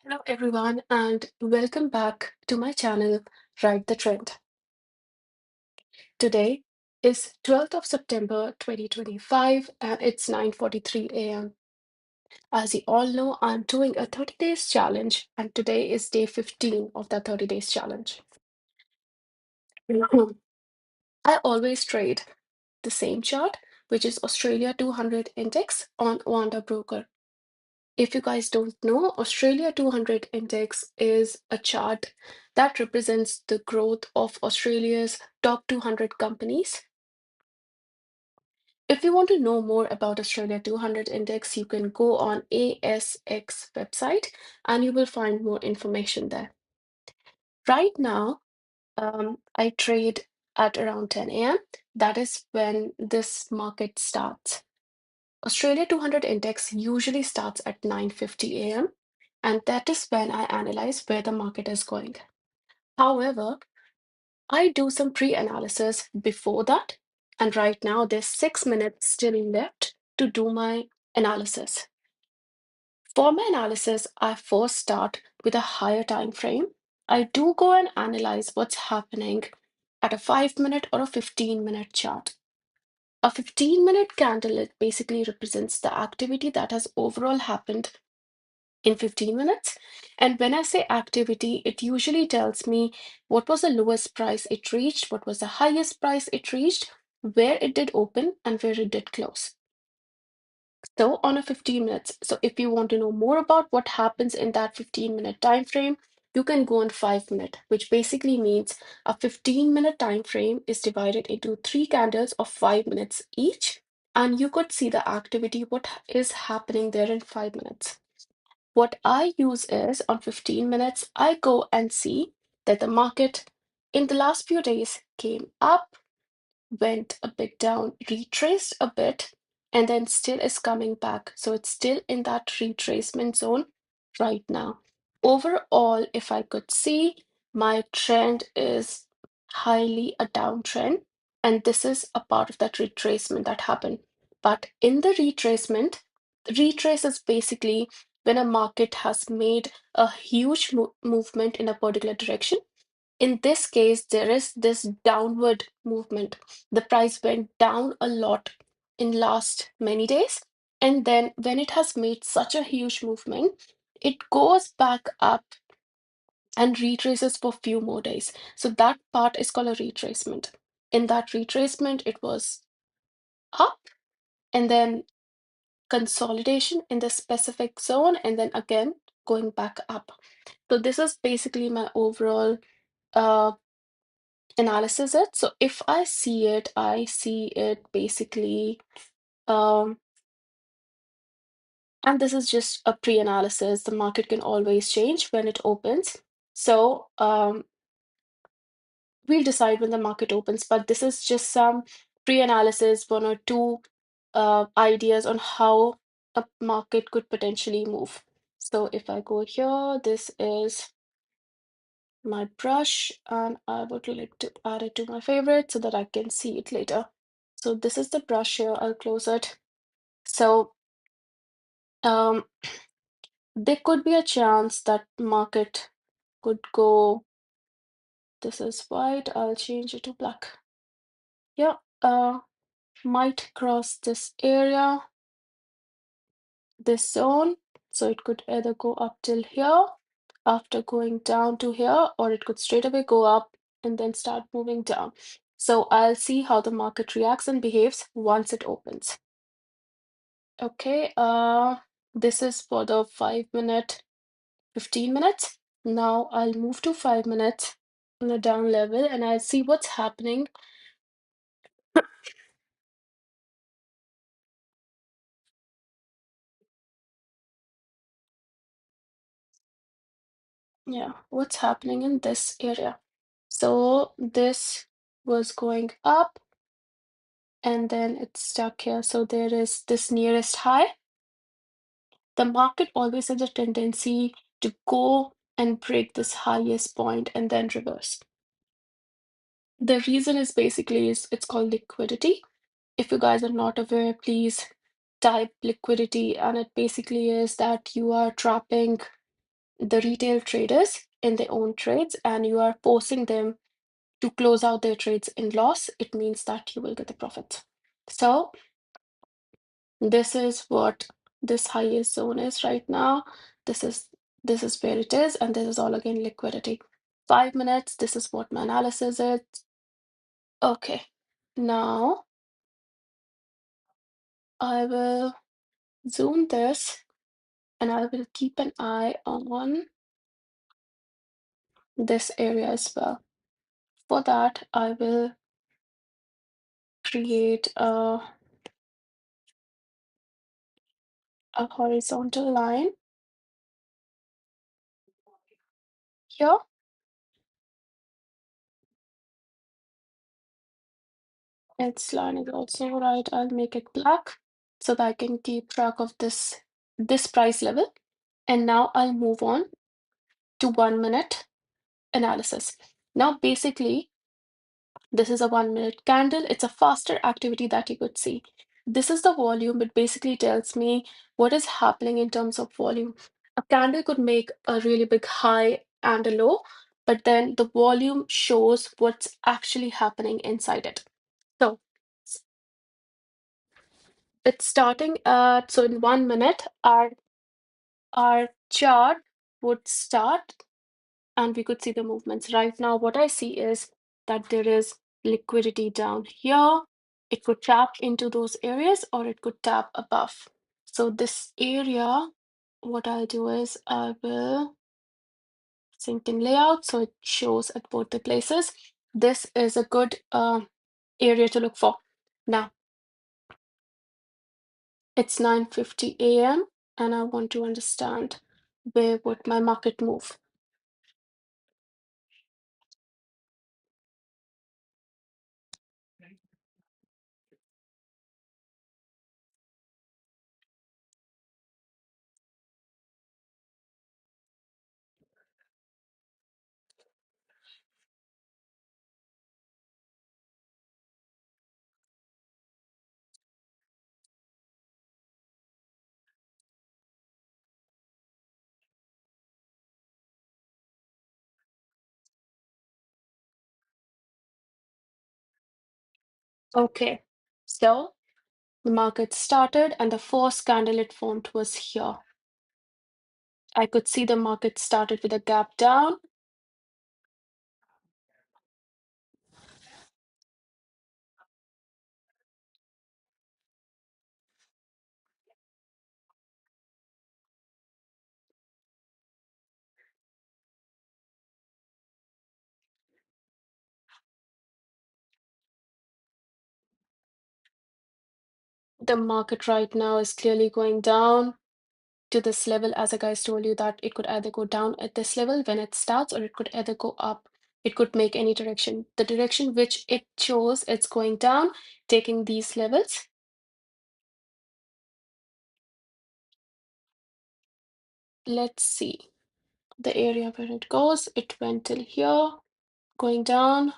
Hello, everyone, and welcome back to my channel, Ride the Trend. Today is 12th of September 2025, and it's 9:43 a.m. As you all know, I'm doing a 30 days challenge, and today is day 15 of that 30 days challenge. I always trade the same chart, which is Australia 200 index on Wanda Broker. If you guys don't know, Australia 200 index is a chart that represents the growth of Australia's top 200 companies. If you want to know more about Australia 200 index, you can go on ASX website and you will find more information there. Right now, I trade at around 10 a.m. That is when this market starts. Australia 200 index usually starts at 9:50 a.m. and that is when I analyze where the market is going. However, I do some pre-analysis before that, and right now there's 6 minutes still left to do my analysis. For my analysis, I first start with a higher time frame. I do go and analyze what's happening at a 5 minute or a 15-minute chart. A 15-minute candle, it basically represents the activity that has overall happened in 15 minutes. And when I say activity, it usually tells me what was the lowest price it reached, what was the highest price it reached, where it did open, and where it did close. So on a 15 minutes. So if you want to know more about what happens in that 15-minute time frame, you can go on 5 minute, which basically means a 15-minute time frame is divided into three candles of 5 minutes each. And you could see the activity, what is happening there in 5 minutes. What I use is on 15 minutes, I go and see that the market in the last few days came up, went a bit down, retraced a bit, and then still is coming back. So it's still in that retracement zone right now. Overall, if I could see, my trend is highly a downtrend, and this is a part of that retracement that happened. But in the retracement, retrace is basically when a market has made a huge movement in a particular direction. In this case, there is this downward movement. The price went down a lot in last many days, and then when it has made such a huge movement, it goes back up and retraces for few more days. So that part is called a retracement. In that retracement, it was up and then consolidation in the specific zone, and then again going back up. So this is basically my overall uh, analysis it. So if I see it basically, um, and this is just a pre-analysis. The market can always change when it opens. So we'll decide when the market opens, but this is just some pre-analysis, one or two ideas on how a market could potentially move. So if I go here, this is my brush, and I would like to add it to my favorite so that I can see it later. So this is the brush here. I'll close it. So um, there could be a chance that market could go. This is white. I'll change it to black. Yeah, might cross this area, this zone. So it could either go up till here after going down to here, or it could straight away go up and then start moving down. So I'll see how the market reacts and behaves once it opens. Okay, this is for the 5 minute, 15 minutes. Now I'll move to 5 minutes on the down level and I'll see what's happening. Yeah, what's happening in this area. So this was going up and then it's stuck here. So there is this nearest high. The market always has a tendency to go and break this highest point and then reverse. The reason is basically it's called liquidity. If you guys are not aware, please type liquidity, and it basically is that you are trapping the retail traders in their own trades and you are forcing them to close out their trades in loss, it means that you will get the profit. So this is what this highest zone is right now. This is this is where it is, and this is all again liquidity. 5 minutes, this is what my analysis is. Okay, now I will zoom this and I will keep an eye on this area as well. For that, I will create a horizontal line here. Its line is also right. I'll make it black so that I can keep track of this price level. And now I'll move on to 1 minute analysis. Now, basically, this is a 1 minute candle. It's a faster activity that you could see. This is the volume. It basically tells me what is happening in terms of volume. A candle could make a really big high and a low, but then the volume shows what's actually happening inside it. So it's starting at, so in 1 minute, our chart would start and we could see the movements. Right now, what I see is that there is liquidity down here. It could tap into those areas or it could tap above. So this area, what I'll do is I will sync in layout so it shows at both the places. This is a good area to look for. Now, it's 9:50 a.m. and I want to understand where would my market move. Okay, so the market started and the first candle it formed was here. I could see the market started with a gap down. The market right now is clearly going down to this level. As I guys told you that it could either go down at this level when it starts or it could either go up. It could make any direction. The direction which it chose, it's going down, taking these levels. Let's see the area where it goes. It went till here, going down.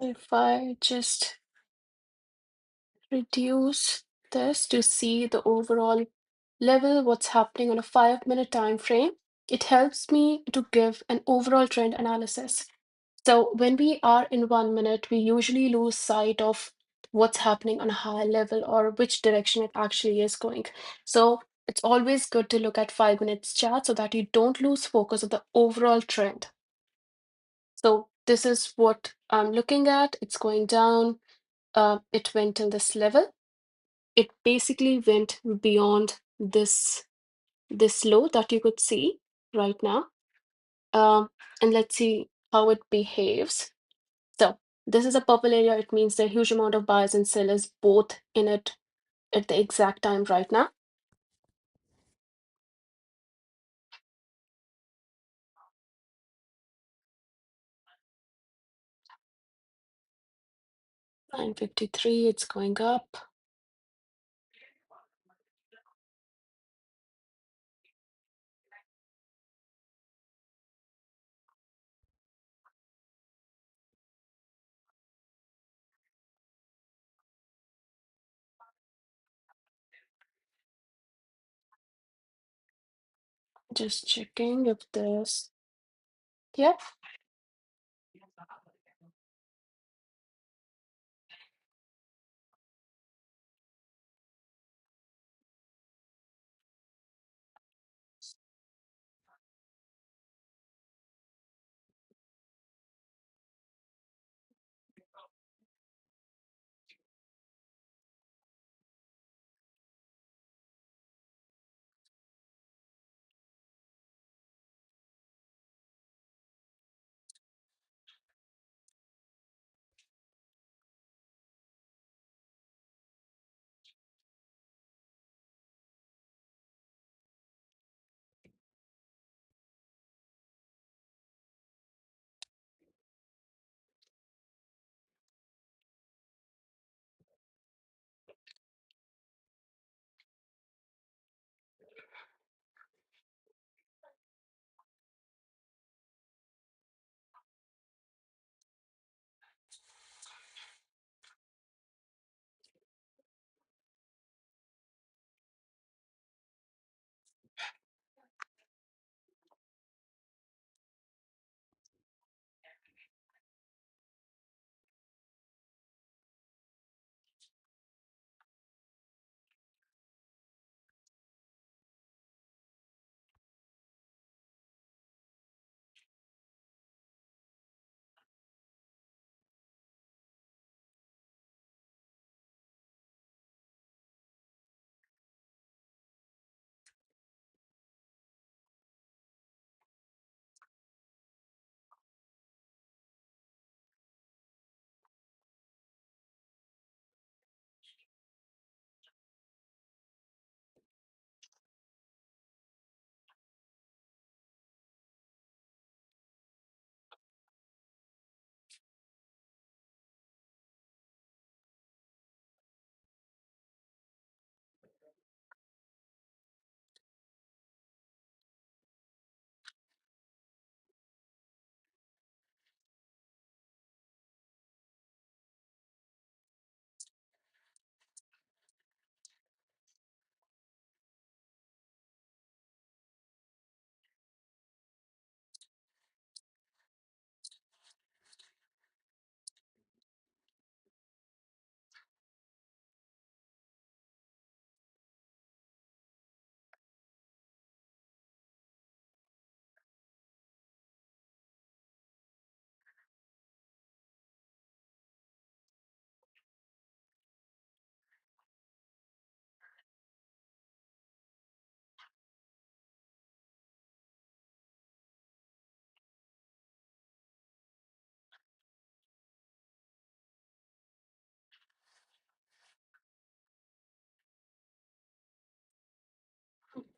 If I just reduce this to see the overall level, what's happening on a 5 minute time frame, it helps me to give an overall trend analysis. So when we are in 1 minute, we usually lose sight of what's happening on a higher level or which direction it actually is going. So it's always good to look at 5 minutes chart so that you don't lose focus of the overall trend. So this is what I'm looking at. It's going down. It went till this level. It basically went beyond this low that you could see right now. And let's see how it behaves. So this is a purple area. It means there are a huge amount of buyers and sellers both in it at the exact time right now. $9.53, it's going up. just checking if this, yep.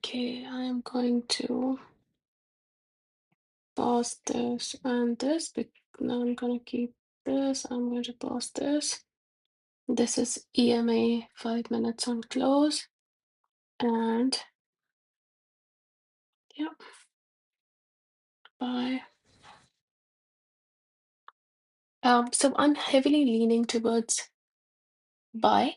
Okay, I am going to pause this and this. Now I'm going to keep this. I'm going to pause this. This is EMA 5 minutes on close. And yeah, bye. So I'm heavily leaning towards buy.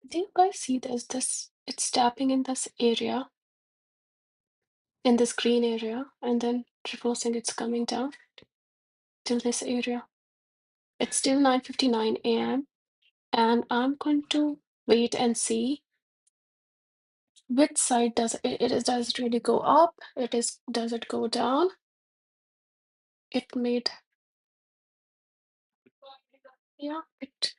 Do you guys see this? It's tapping in this area, in this green area, and then reversing, it's coming down till this area. It's still 9:59 a.m. and I'm going to wait and see which side does it really go up? Does it go down? It made yeah, it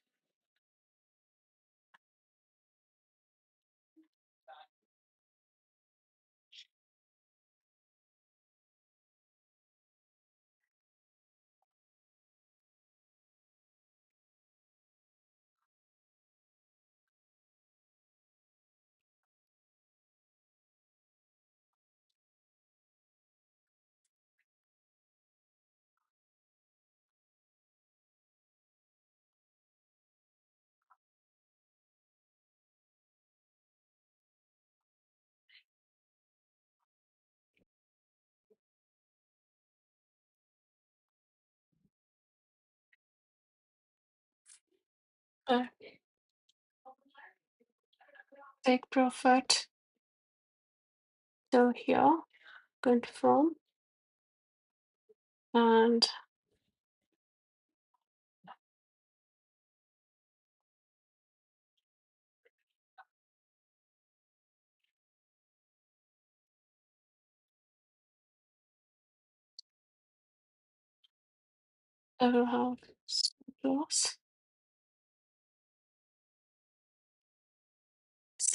uh, take profit till here, confirm, and I will have stop loss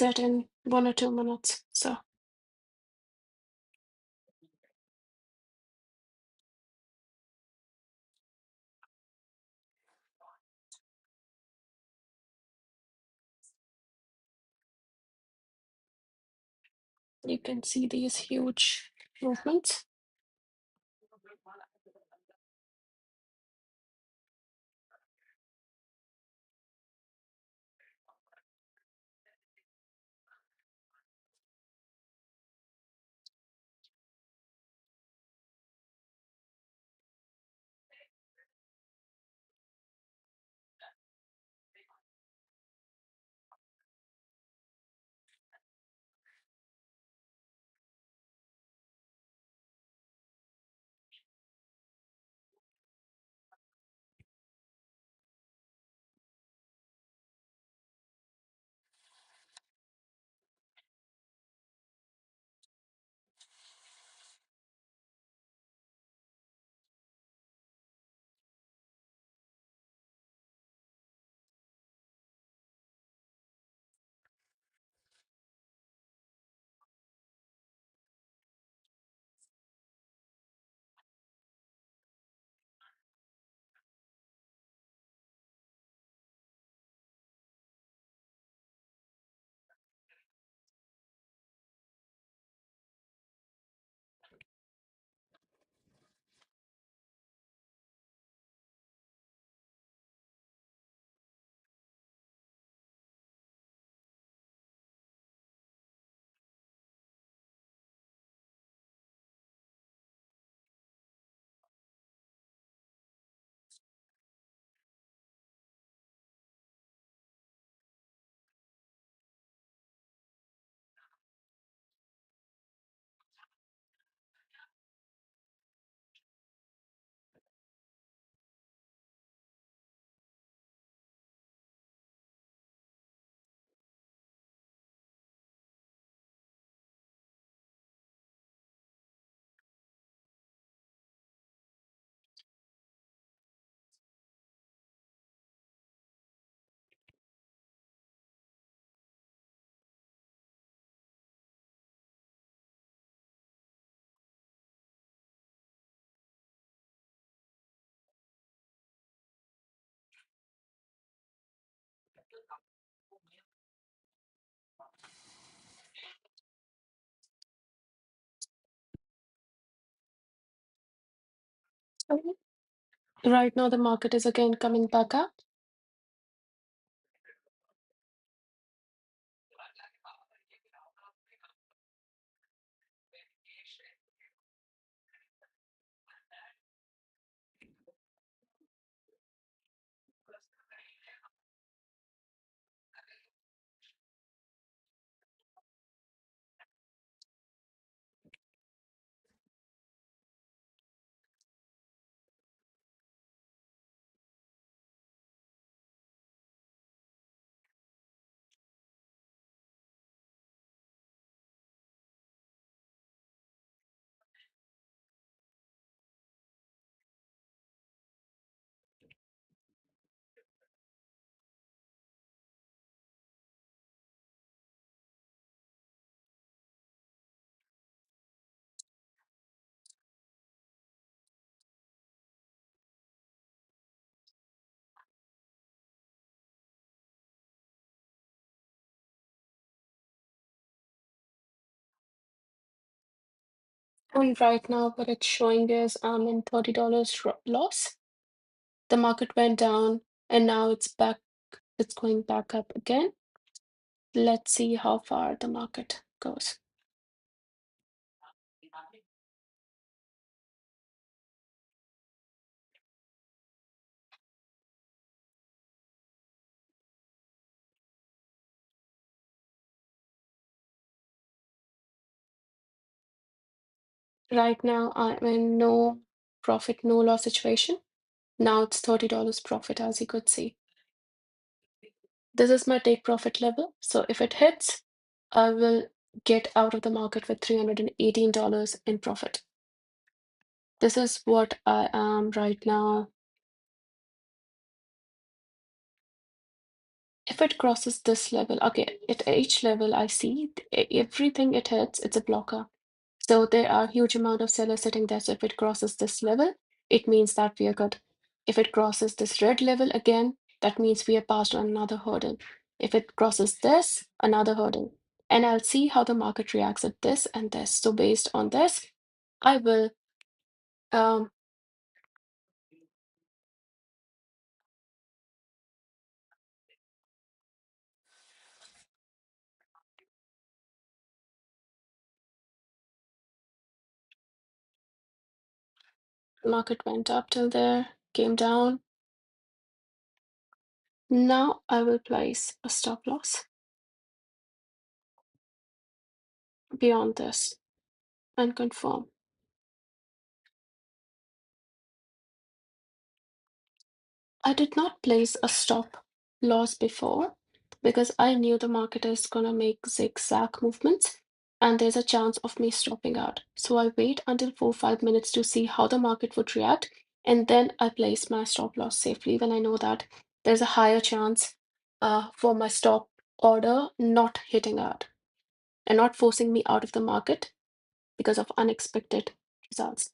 set in 1 or 2 minutes. So you can see these huge movements. Okay. Right now, the market is again coming back up. And right now, what it's showing is I'm in $30 loss. The market went down and now it's back, it's going back up again. Let's see how far the market goes. Right now, I'm in no profit, no loss situation. Now it's $30 profit, as you could see. This is my take profit level. So if it hits, I will get out of the market with $318 in profit. This is what I am right now. If it crosses this level, okay, at each level I see everything it hits, it's a blocker. So there are huge amount of sellers sitting there. So if it crosses this level, it means that we are good. If it crosses this red level again, that means we are passed on another hurdle. If it crosses this, another hurdle. And I'll see how the market reacts at this and this. So based on this, I will um, market went up till there, came down. Now I will place a stop loss beyond this and confirm. I did not place a stop loss before because I knew the market is gonna make zigzag movements and there's a chance of me stopping out. So I wait until 4 or 5 minutes to see how the market would react, and then I place my stop loss safely when I know that there's a higher chance for my stop order not hitting out and not forcing me out of the market because of unexpected results.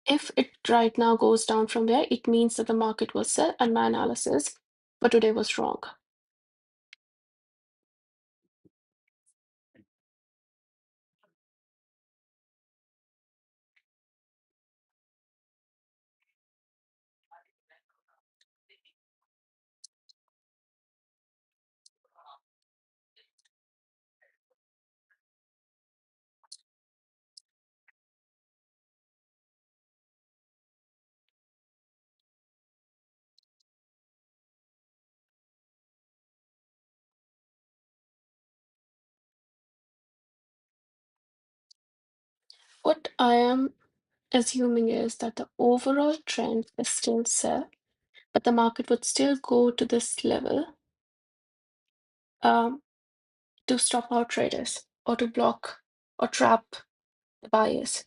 If it right now goes down from there, it means that the market will sell and my analysis for today was wrong. What I am assuming is that the overall trend is still sell, but the market would still go to this level um, to stop out traders or to block or trap the buyers.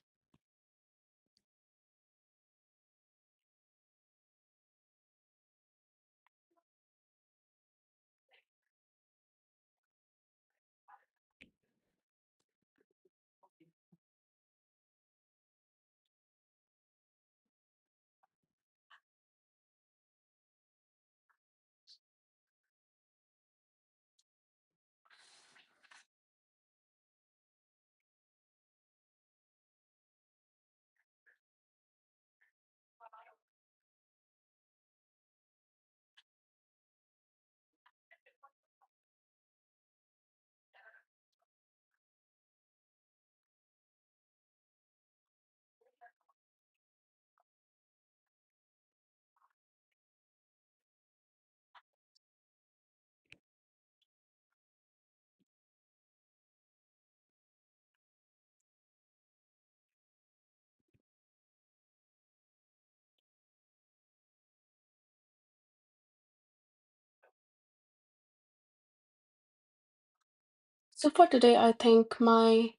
So for today, I think my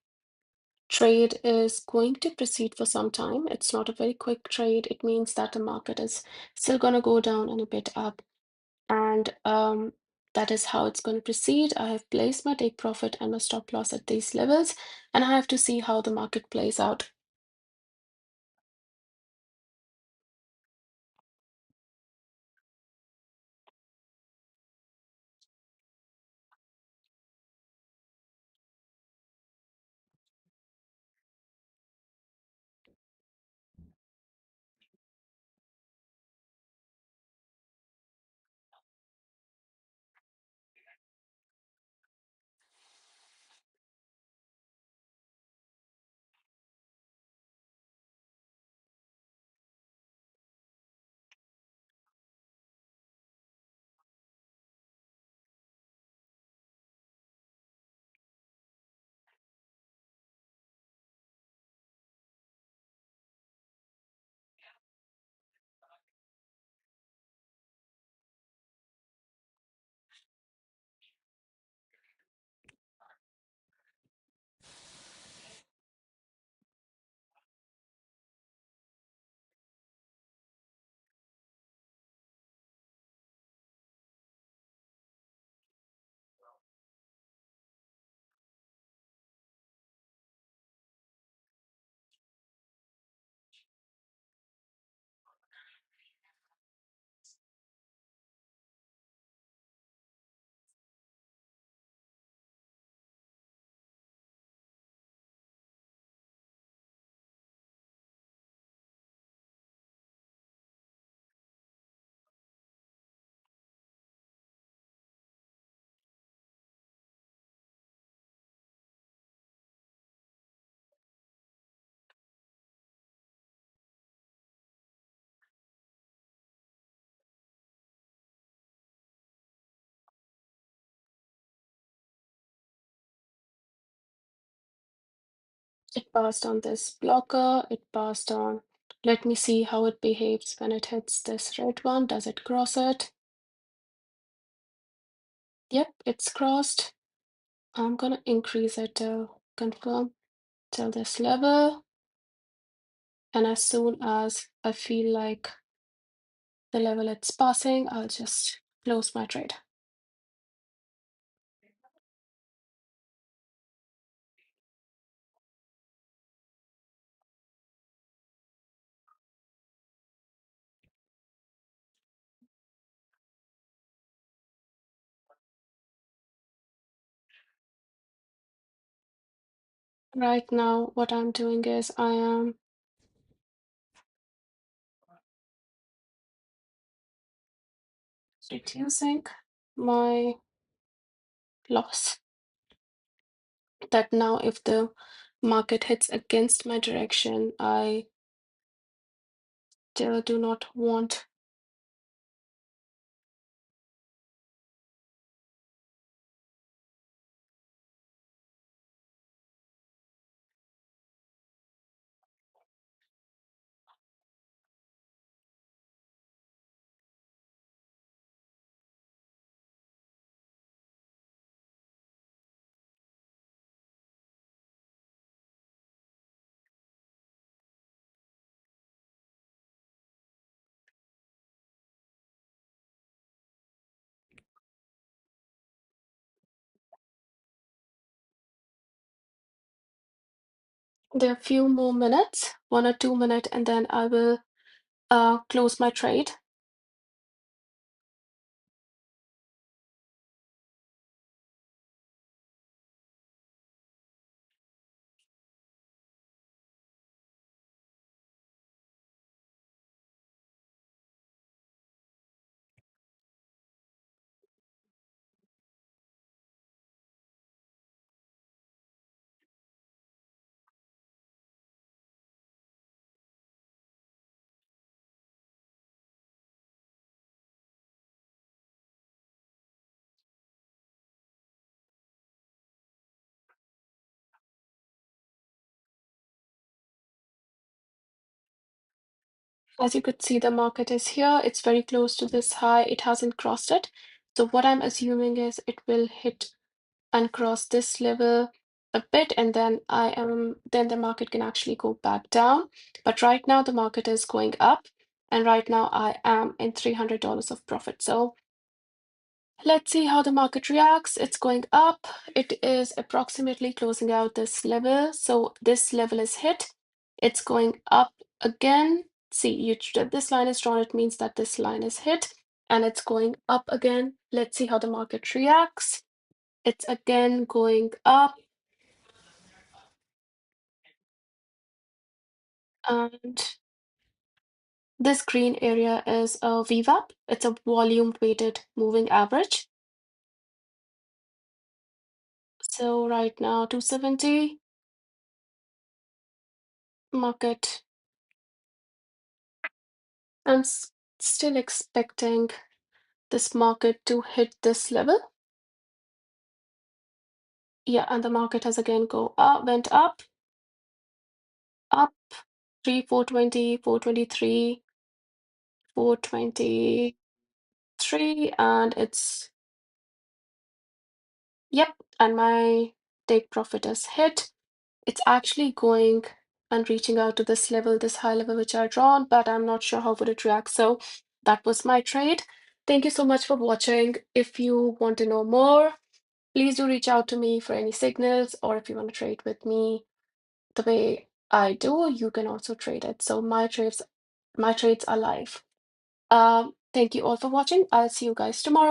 trade is going to proceed for some time. It's not a very quick trade. It means that the market is still going to go down and a bit up. And that is how it's going to proceed. I have placed my take profit and my stop loss at these levels, and I have to see how the market plays out. It passed on this blocker, it passed on. Let me see how it behaves when it hits this red one. Does it cross it? Yep, it's crossed. I'm gonna increase it to confirm till this level. And as soon as I feel like the level it's passing, I'll just close my trade. Right now, what I'm doing is I am reducing my loss. That now, if the market hits against my direction, I still do not want. There are a few more minutes, 1 or 2 minutes, and then I will close my trade. As you could see, the market is here. It's very close to this high. It hasn't crossed it. So what I'm assuming is it will hit and cross this level a bit, and then then the market can actually go back down. But right now the market is going up, and right now I am in $300 of profit. So let's see how the market reacts. It's going up. It is approximately closing out this level. So this level is hit. It's going up again. See, this line is drawn. It means that this line is hit, and it's going up again. Let's see how the market reacts. It's again going up, and this green area is a VWAP. It's a volume weighted moving average. So right now, 270 market. I'm still expecting this market to hit this level. Yeah, and the market has again went up, 3, 420, 423, 423, and yep, and my take profit is hit. It's actually going and reaching out to this level, this high level which I drawn, but I'm not sure how would it react. So that was my trade. Thank you so much for watching. If you want to know more, please do reach out to me for any signals, or if you want to trade with me the way I do, you can also trade it. So my trades are live. Thank you all for watching. I'll see you guys tomorrow.